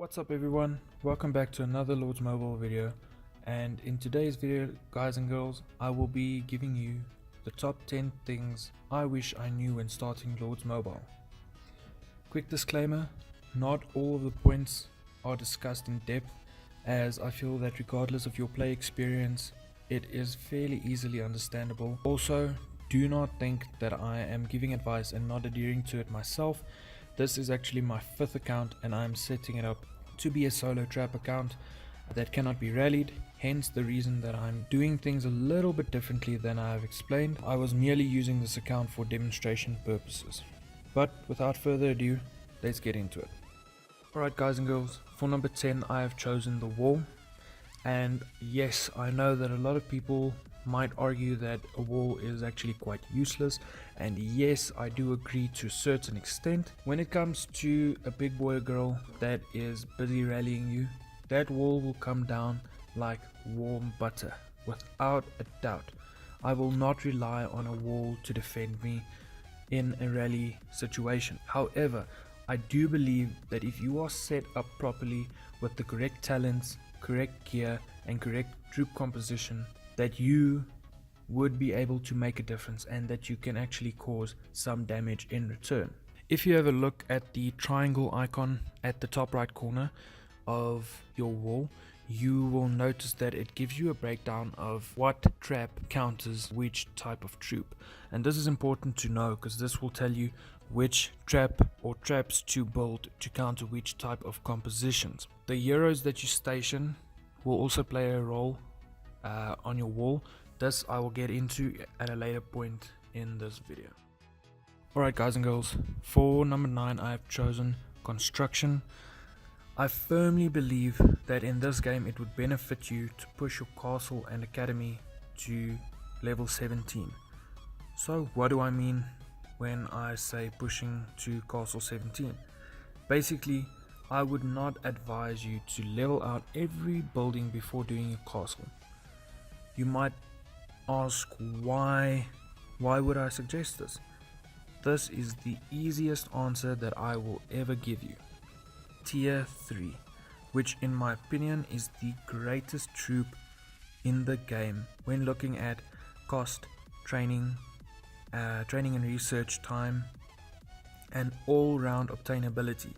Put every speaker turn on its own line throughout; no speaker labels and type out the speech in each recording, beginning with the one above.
What's up everyone, welcome back to another Lords Mobile video, and in today's video guys and girls I will be giving you the top 10 things I wish I knew when starting Lords Mobile. Quick disclaimer, not all of the points are discussed in depth, as I feel that regardless of your play experience it is fairly easily understandable. Also, do not think that I am giving advice and not adhering to it myself. This is actually my 5th account and I am setting it up to be a solo trap account that cannot be rallied, hence the reason that I'm doing things a little bit differently than I have explained. I was merely using this account for demonstration purposes. But without further ado, let's get into it. Alright guys and girls, for number 10 I have chosen the wall. And yes, I know that a lot of people might argue that a wall is actually quite useless, and yes, I do agree to a certain extent. When it comes to a big boy or girl that is busy rallying you, that wall will come down like warm butter, without a doubt. I will not rely on a wall to defend me in a rally situation. However, I do believe that if you are set up properly with the correct talents, correct gear and correct troop composition, that you would be able to make a difference and that you can actually cause some damage in return. If you have a look at the triangle icon at the top right corner of your wall, you will notice that it gives you a breakdown of what trap counters which type of troop, and this is important to know because this will tell you which trap or traps to build to counter which type of compositions. The heroes that you station will also play a role on your wall. This I will get into at a later point in this video. Alright guys and girls, for number 9 I have chosen construction. I firmly believe that in this game it would benefit you to push your castle and academy to level 17. So what do I mean when I say pushing to castle 17? Basically, I would not advise you to level out every building before doing your castle. You might ask why would I suggest this? This is the easiest answer that I will ever give you. Tier 3, which in my opinion is the greatest troop in the game when looking at cost, training and research time, and all-round obtainability.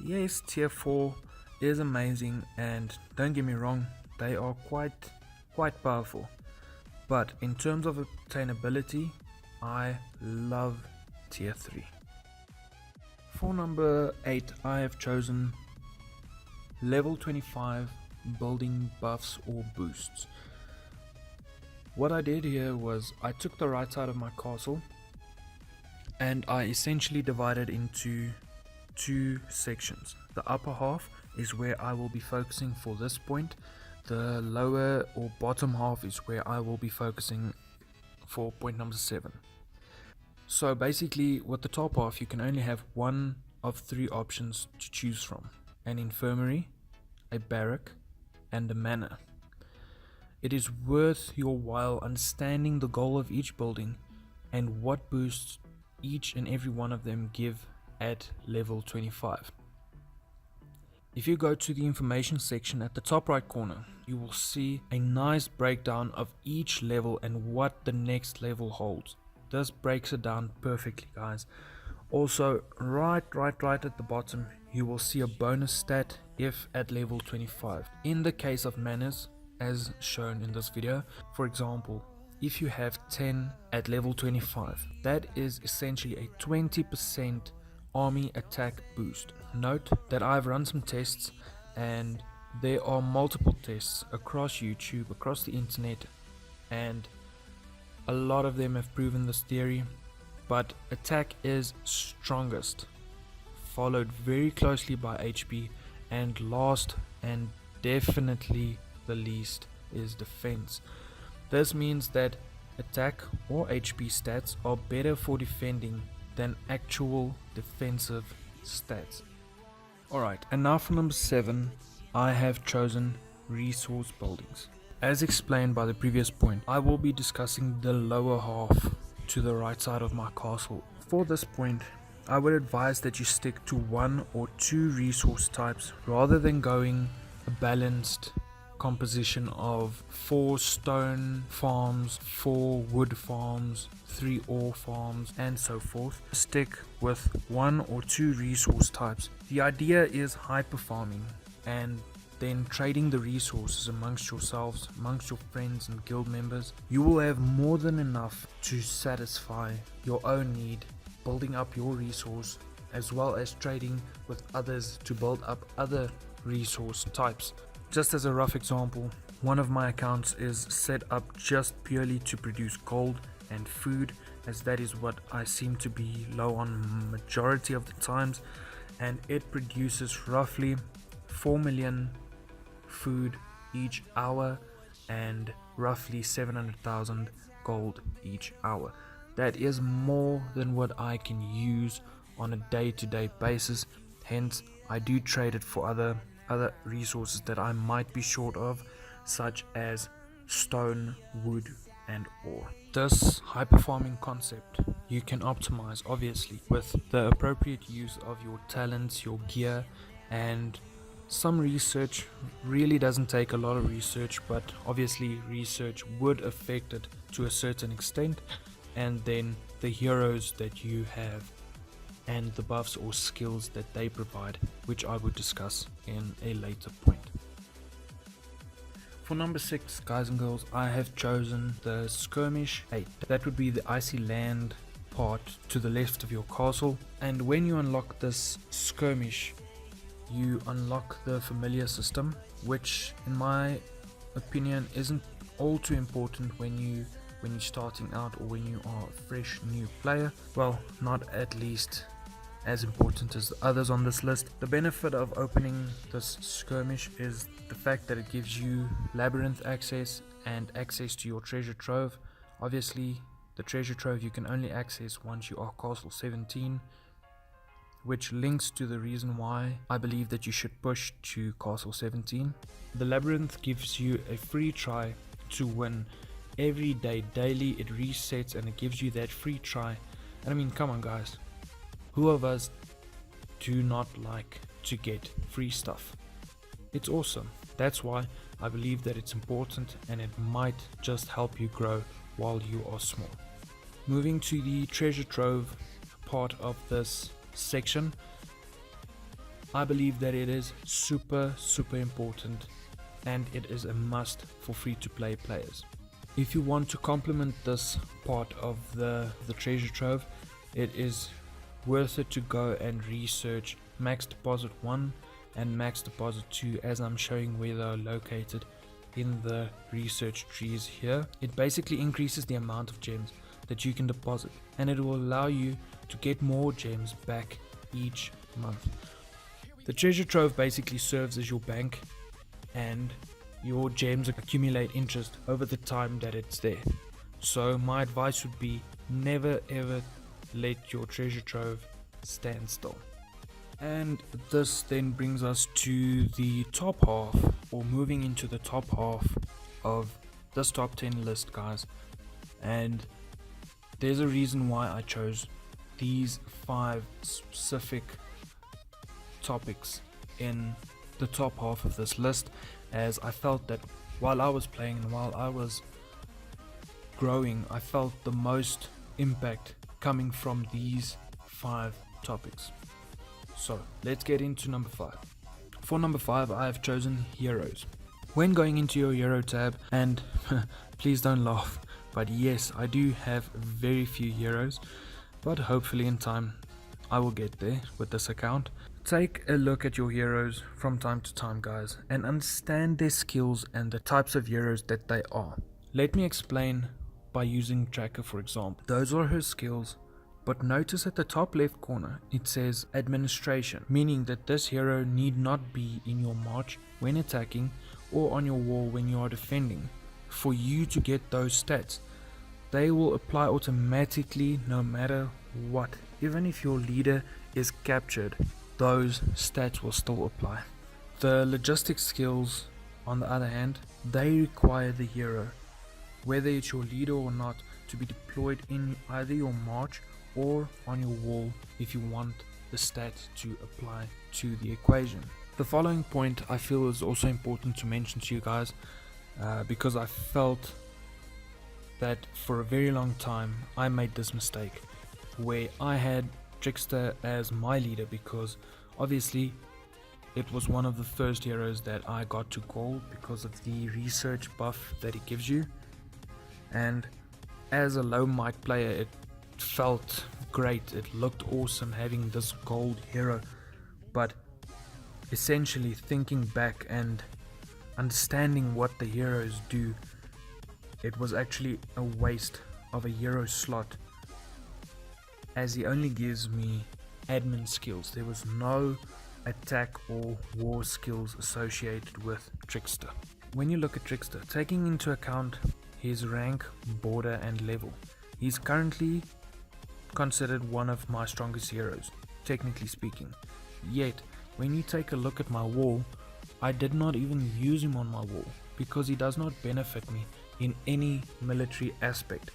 Yes, tier 4 is amazing, and don't get me wrong, they are quite powerful, but in terms of obtainability I love tier 3. For number 8 I have chosen level 25 building buffs or boosts. What I did here was I took the right side of my castle and I essentially divided into 2 sections. The upper half is where I will be focusing for this point. The lower or bottom half is where I will be focusing for point number 7. So basically with the top half you can only have one of 3 options to choose from: an infirmary, a barrack and a manor. It is worth your while understanding the goal of each building and what boosts each and every one of them give at level 25. If you go to the information section at the top right corner, you will see a nice breakdown of each level and what the next level holds. This breaks it down perfectly, guys. Also, right at the bottom, you will see a bonus stat if at level 25. In the case of manors, as shown in this video, for example, if you have 10 at level 25, that is essentially a 20% army attack boost. Note that I've run some tests and there are multiple tests across YouTube, across the internet, and a lot of them have proven this theory, but attack is strongest, followed very closely by HP, and last and definitely the least is defense. This means that attack or HP stats are better for defending than actual defensive stats. Alright, and now for number 7, I have chosen resource buildings. As explained by the previous point, I will be discussing the lower half to the right side of my castle. For this point, I would advise that you stick to 1 or 2 resource types rather than going a balanced composition of 4 stone farms, 4 wood farms, 3 ore farms, and so forth. Stick with 1 or 2 resource types. The idea is hyper farming and then trading the resources amongst yourselves, amongst your friends and guild members. You will have more than enough to satisfy your own need, building up your resource, as well as trading with others to build up other resource types. Just as a rough example, one of my accounts is set up just purely to produce gold and food, as that is what I seem to be low on majority of the times, and it produces roughly 4 million food each hour and roughly 700,000 gold each hour. That is more than what I can use on a day-to-day basis. Hence, I do trade it for other resources that I might be short of, such as stone, wood, and ore. This hyper farming concept you can optimize obviously with the appropriate use of your talents, your gear, and some research. Really doesn't take a lot of research, but obviously research would affect it to a certain extent, and then the heroes that you have and the buffs or skills that they provide, which I would discuss in a later point. For number 6, guys and girls, I have chosen the Skirmish 8. That would be the icy land part to the left of your castle, and when you unlock this skirmish, you unlock the familiar system, which in my opinion isn't all too important when you're starting out or when you are a fresh new player. Well, not at least as important as the others on this list. The benefit of opening this skirmish is the fact that it gives you labyrinth access and access to your treasure trove. Obviously, the treasure trove you can only access once you are castle 17, which links to the reason why I believe that you should push to castle 17. The labyrinth gives you a free try to win every day. Daily it resets and it gives you that free try. And I mean, come on guys, who of us do not like to get free stuff? It's awesome. That's why I believe that it's important, and it might just help you grow while you are small. Moving to the treasure trove part of this section, I believe that it is super important, and it is a must for free to play players. If you want to complement this part of the treasure trove, it is worth it to go and research max deposit 1 and max deposit 2, as I'm showing where they are located in the research trees here. It basically increases the amount of gems that you can deposit, and it will allow you to get more gems back each month. The treasure trove basically serves as your bank, and your gems accumulate interest over the time that it's there. So my advice would be never ever let your treasure trove stand still. And this then brings us to the top half, or moving into the top half of this top 10 list, guys. And there's a reason why I chose these 5 specific topics in the top half of this list, as I felt that while I was playing and while I was growing, I felt the most impact coming from these 5 topics. So let's get into number 5. For number 5, I have chosen heroes. When going into your hero tab, and please don't laugh, but yes, I do have very few heroes, but hopefully in time I will get there with this account. Take a look at your heroes from time to time, guys, and understand their skills and the types of heroes that they are. Let me explain by using Tracker for example. Those are her skills, but notice at the top left corner it says administration, meaning that this hero need not be in your march when attacking or on your wall when you are defending for you to get those stats. They will apply automatically no matter what. Even if your leader is captured, those stats will still apply. The logistics skills, on the other hand, they require the hero, whether it's your leader or not, to be deployed in either your march or on your wall if you want the stat to apply to the equation. The following point I feel is also important to mention to you guys, because I felt that for a very long time I made this mistake where I had Trickster as my leader, because obviously it was one of the first heroes that I got to gold because of the research buff that it gives you, and as a low mic player it felt great, it looked awesome having this gold hero. But essentially thinking back and understanding what the heroes do, it was actually a waste of a hero slot, as he only gives me admin skills. There was no attack or war skills associated with Trickster. When you look at Trickster, taking into account his rank, border and level, he's currently considered one of my strongest heroes, technically speaking. Yet, when you take a look at my wall, I did not even use him on my wall because he does not benefit me in any military aspect.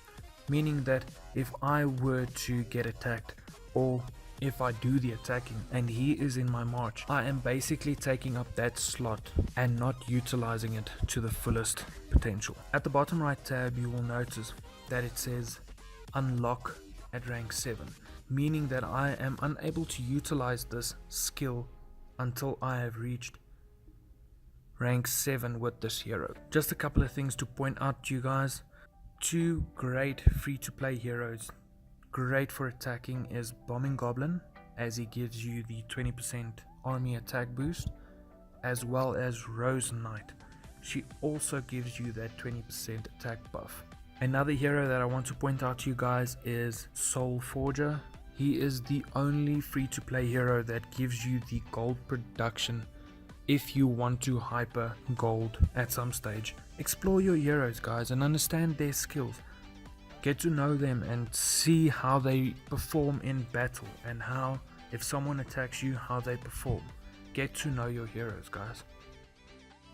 Meaning that if I were to get attacked, or if I do the attacking and he is in my march, I am basically taking up that slot and not utilizing it to the fullest potential. At the bottom right tab you will notice that it says unlock at rank 7, meaning that I am unable to utilize this skill until I have reached rank 7 with this hero. Just a couple of things to point out to you guys. Two great free to play heroes, great for attacking, is Bombing Goblin, as he gives you the 20% army attack boost, as well as Rose Knight. She also gives you that 20% attack buff. Another hero that I want to point out to you guys is Soul Forger. He is the only free to play hero that gives you the gold production if you want to hyper gold at some stage. Explore your heroes, guys, and understand their skills. Get to know them and see how they perform in battle, and how, if someone attacks you, how they perform. Get to know your heroes, guys.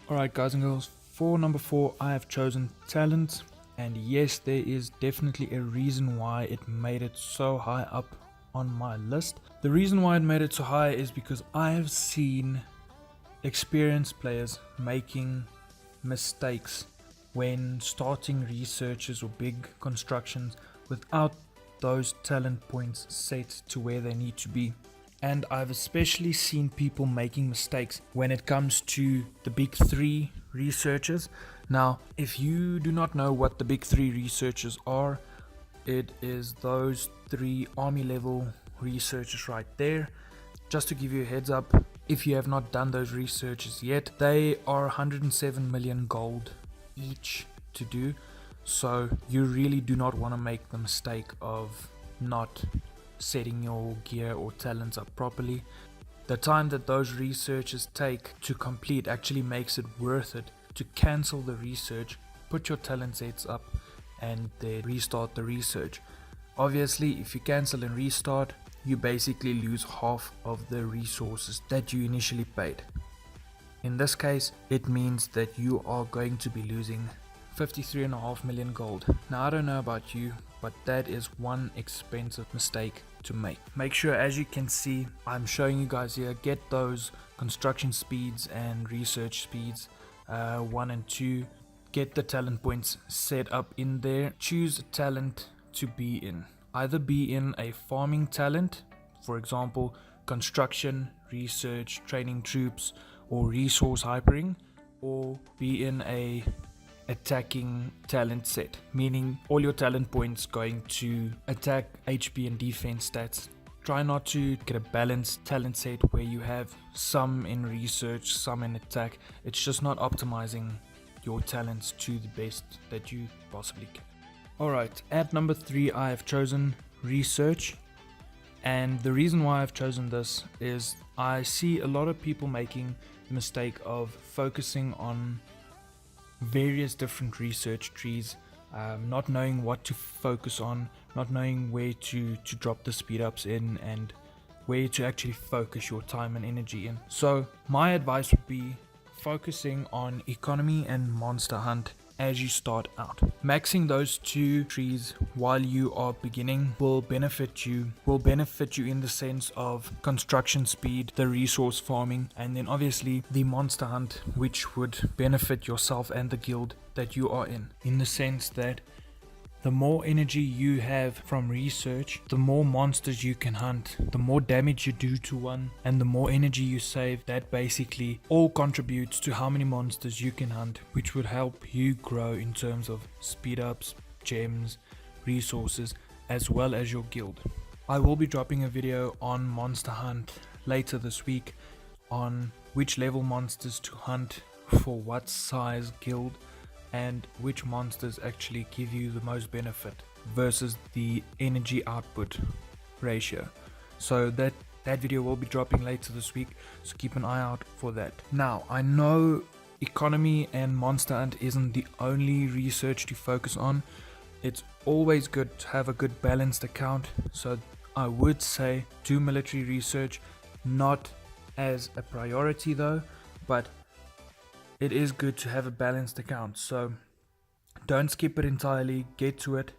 Alright guys and girls, for number 4 I have chosen talent, and yes, there is definitely a reason why it made it so high up on my list. The reason why it made it so high is because I have seen experienced players making mistakes when starting researches or big constructions without those talent points set to where they need to be. And I've especially seen people making mistakes when it comes to the big 3 researchers. Now, if you do not know what the big 3 researchers are, it is those 3 army level researchers right there. Just to give you a heads up, if you have not done those researches yet, they are 107 million gold each to do, so you really do not want to make the mistake of not setting your gear or talents up properly. The time that those researches take to complete actually makes it worth it to cancel the research, put your talent sets up and then restart the research. Obviously, if you cancel and restart, you basically lose half of the resources that you initially paid. In this case, it means that you are going to be losing 53.5 million gold. Now, I don't know about you, but that is one expensive mistake to make. Make sure, as you can see, I'm showing you guys here, get those construction speeds and research speeds 1 and 2. Get the talent points set up in there. Choose a talent to be in. Either be in a farming talent, for example, construction, research, training troops, or resource hypering, or be in a attacking talent set, meaning all your talent points going to attack, HP and defense stats. Try not to get a balanced talent set where you have some in research, some in attack. It's just not optimizing your talents to the best that you possibly can. Alright, at number 3 I have chosen research, and the reason why I've chosen this is I see a lot of people making the mistake of focusing on various different research trees, not knowing what to focus on, not knowing where to drop the speed ups in, and where to actually focus your time and energy in. So my advice would be focusing on economy and monster hunt, as you start out. Maxing those 2 trees while you are beginning will benefit you in the sense of construction speed, the resource farming, and then obviously the monster hunt, which would benefit yourself and the guild that you are in the sense that the more energy you have from research, the more monsters you can hunt, the more damage you do to one, and the more energy you save. That basically all contributes to how many monsters you can hunt, which would help you grow in terms of speed ups, gems, resources, as well as your guild. I will be dropping a video on Monster Hunt later this week on which level monsters to hunt for what size guild, and which monsters actually give you the most benefit versus the energy output ratio. So that video will be dropping later this week, so keep an eye out for that. Now, I know economy and monster hunt isn't the only research to focus on. It's always good to have a good balanced account, so I would say do military research, not as a priority though, but it is good to have a balanced account, so don't skip it entirely, get to it.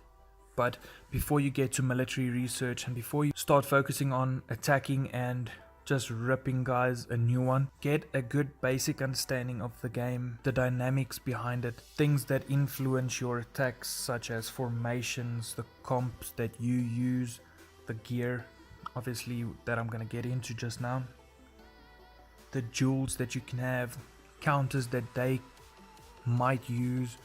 But before you get to military research and before you start focusing on attacking and just ripping guys a new one, get a good basic understanding of the game, the dynamics behind it, things that influence your attacks such as formations, the comps that you use, the gear obviously that I'm going to get into just now, the jewels that you can have, counters that they might use,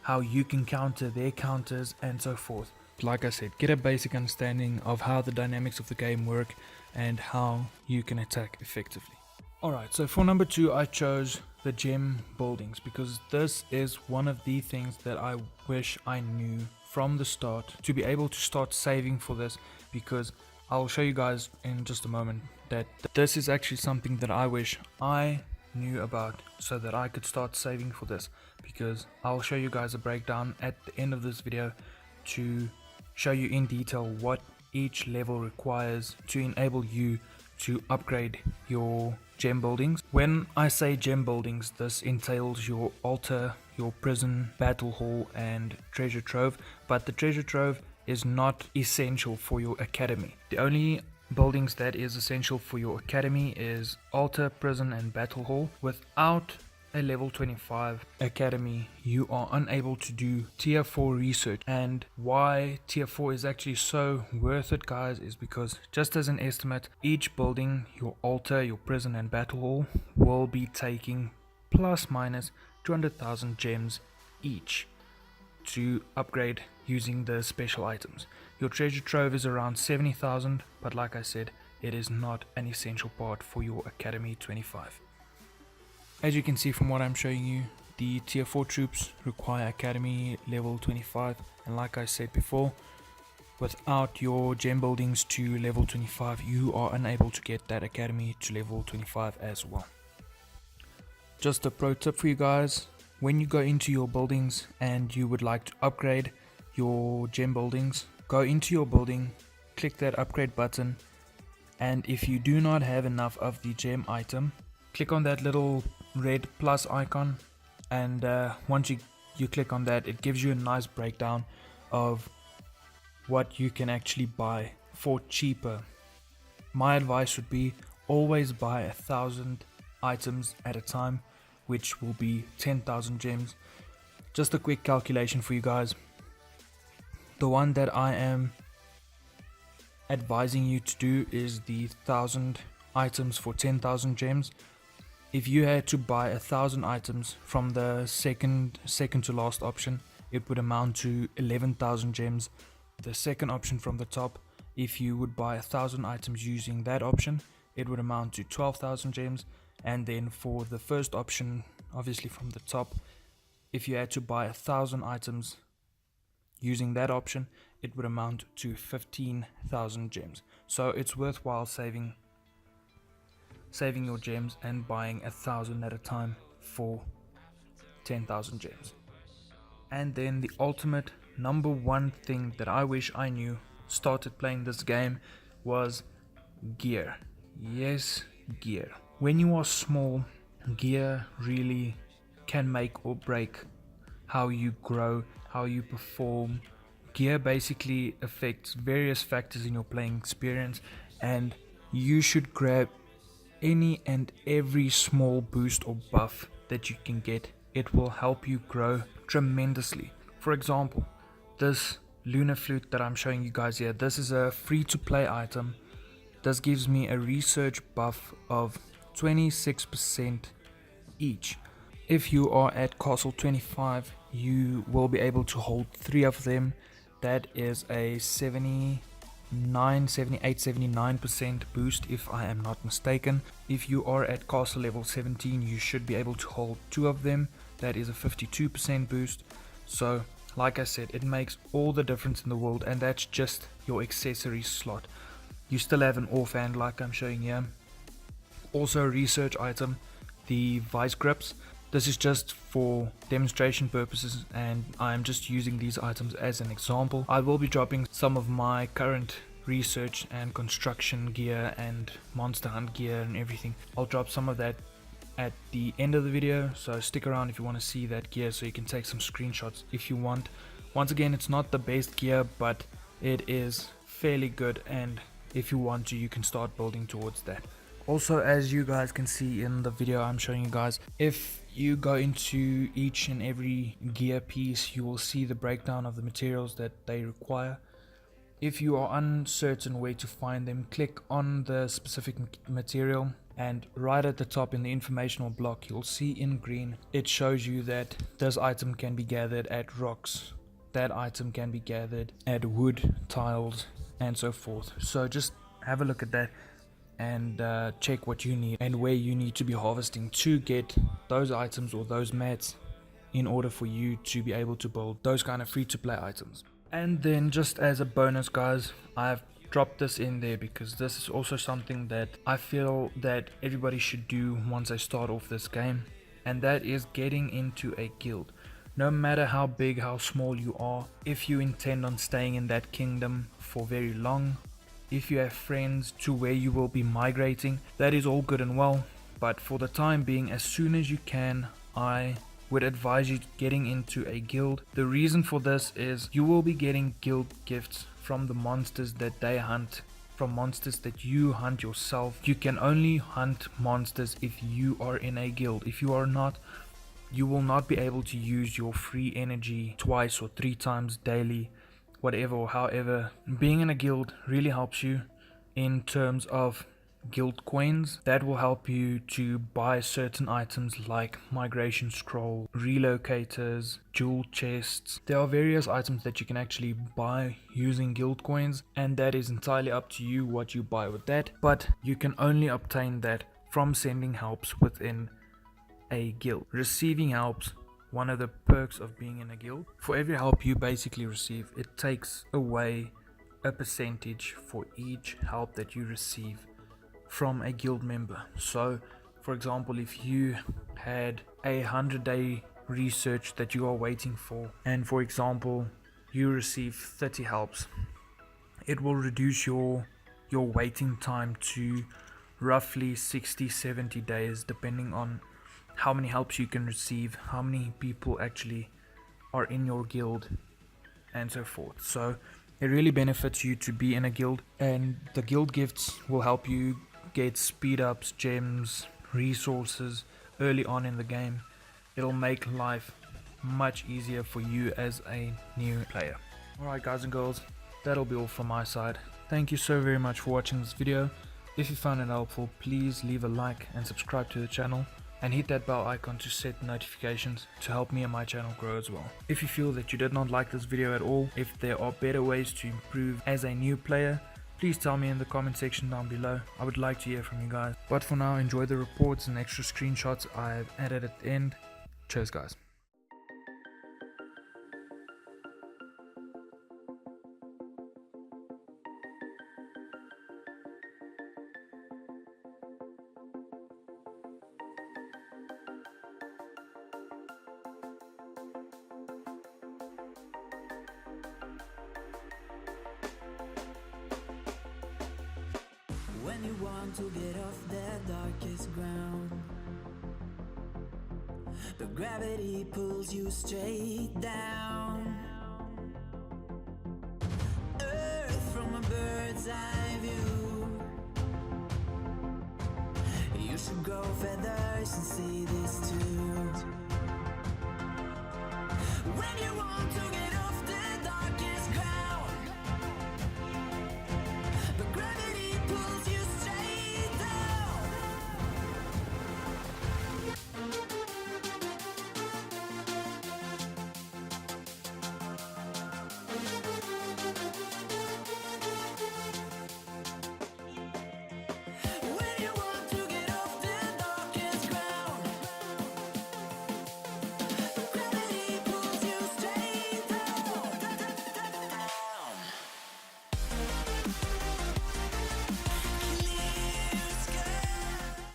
how you can counter their counters, and so forth. Like I said, get a basic understanding of how the dynamics of the game work and how you can attack effectively. Alright, so for number 2 I chose the gem buildings because this is one of the things that I wish I knew from the start to be able to start saving for this, because I'll show you guys in just a moment that this is actually something that I wish I knew about so that I could start saving for this, because I'll show you guys a breakdown at the end of this video to show you in detail what each level requires to enable you to upgrade your gem buildings. When I say gem buildings, this entails your altar, your prison, battle hall, and treasure trove, but the treasure trove is not essential for your academy. The only buildings that is essential for your academy is altar, prison, and battle hall. Without a level 25 academy, you are unable to do tier 4 research. And why tier 4 is actually so worth it, guys, is because, just as an estimate, each building, your altar, your prison, and battle hall, will be taking plus minus 200,000 gems each to upgrade using the special items. Your treasure trove is around 70,000, but like I said, it is not an essential part for your Academy 25. As you can see from what I'm showing you, the tier 4 troops require Academy level 25, and like I said before, without your gem buildings to level 25, you are unable to get that Academy to level 25 as well. Just a pro tip for you guys: when you go into your buildings and you would like to upgrade your gem buildings, go into your building, click that upgrade button, and if you do not have enough of the gem item, click on that little red plus icon, and once you click on that, it gives you a nice breakdown of what you can actually buy for cheaper. My advice would be always buy 1,000 items at a time, which will be 10,000 gems. Just a quick calculation for you guys. The one that I am advising you to do is the 1,000 items for 10,000 gems. If you had to buy 1,000 items from the second to last option, it would amount to 11,000 gems. The second option from the top, if you would buy 1,000 items using that option, it would amount to 12,000 gems. And then for the first option, obviously from the top, if you had to buy 1,000 items using that option, it would amount to 15,000 gems. So it's worthwhile saving your gems and buying 1,000 at a time for 10,000 gems. And then the ultimate number one thing that I wish I knew started playing this game was gear. Yes, gear. When you are small, gear really can make or break how you grow, how you perform. Gear basically affects various factors in your playing experience, and you should grab any and every small boost or buff that you can get. It will help you grow tremendously. For example, this lunar flute that I'm showing you guys here, this is a free to play item. This gives me a research buff of 26% each. If you are at Castle 25, you will be able to hold 3 of them. That is a 79% boost if I am not mistaken. If you are at Castle level 17, you should be able to hold 2 of them. That is a 52% boost. So like I said, it makes all the difference in the world, and that's just your accessories slot. You still have an offhand like I'm showing here. Also a research item, the vice grips. This is just for demonstration purposes, and I'm just using these items as an example. I will be dropping some of my current research and construction gear and monster hunt gear and everything. I'll drop some of that at the end of the video, so stick around if you want to see that gear so you can take some screenshots if you want. Once again, it's not the best gear, but it is fairly good, and if you want to, you can start building towards that. Also, as you guys can see in the video I'm showing you guys, if you go into each and every gear piece, you will see the breakdown of the materials that they require. If you are uncertain where to find them, click on the specific material, and right at the top in the informational block you'll see in green, it shows you that this item can be gathered at rocks, that item can be gathered at wood, tiles, and so forth. So just have a look at that and check what you need and where you need to be harvesting to get those items or those mats in order for you to be able to build those kind of free to play items. And then just as a bonus, guys, I've dropped this in there because this is also something that I feel that everybody should do once they start off this game, and that is getting into a guild. No matter how big, how small you are, if you intend on staying in that kingdom for very long, if you have friends to where you will be migrating, that is all good and well, but for the time being, as soon as you can, I would advise you getting into a guild. The reason for this is you will be getting guild gifts from the monsters that they hunt, from monsters that you hunt yourself. You can only hunt monsters if you are in a guild. If you are not, you will not be able to use your free energy twice or 3 times daily, whatever or however. Being in a guild really helps you in terms of guild coins. That will help you to buy certain items like migration scroll, relocators, jewel chests. There are various items that you can actually buy using guild coins, and that is entirely up to you what you buy with that, but you can only obtain that from sending helps within a guild. Receiving helps, one of the perks of being in a guild. For every help you basically receive, it takes away a percentage for each help that you receive from a guild member. So for example, if you had a 100-day research that you are waiting for, and for example you receive 30 helps, it will reduce your waiting time to roughly 60-70 days, depending on how many helps you can receive, how many people actually are in your guild, and so forth. So it really benefits you to be in a guild, and the guild gifts will help you get speed ups, gems, resources early on in the game. It'll make life much easier for you as a new player. Alright guys and girls, that'll be all from my side. Thank you so very much for watching this video. If you found it helpful, please leave a like and subscribe to the channel, and hit that bell icon to set notifications to help me and my channel grow as well. If you feel that you did not like this video at all, if there are better ways to improve as a new player, please tell me in the comment section down below. I would like to hear from you guys. But for now, enjoy the reports and extra screenshots I've added at the end. Cheers guys.
When you want to get off the darkest ground, but gravity pulls you straight down. Earth from a bird's eye view. You should grow feathers and see this too. When you want to get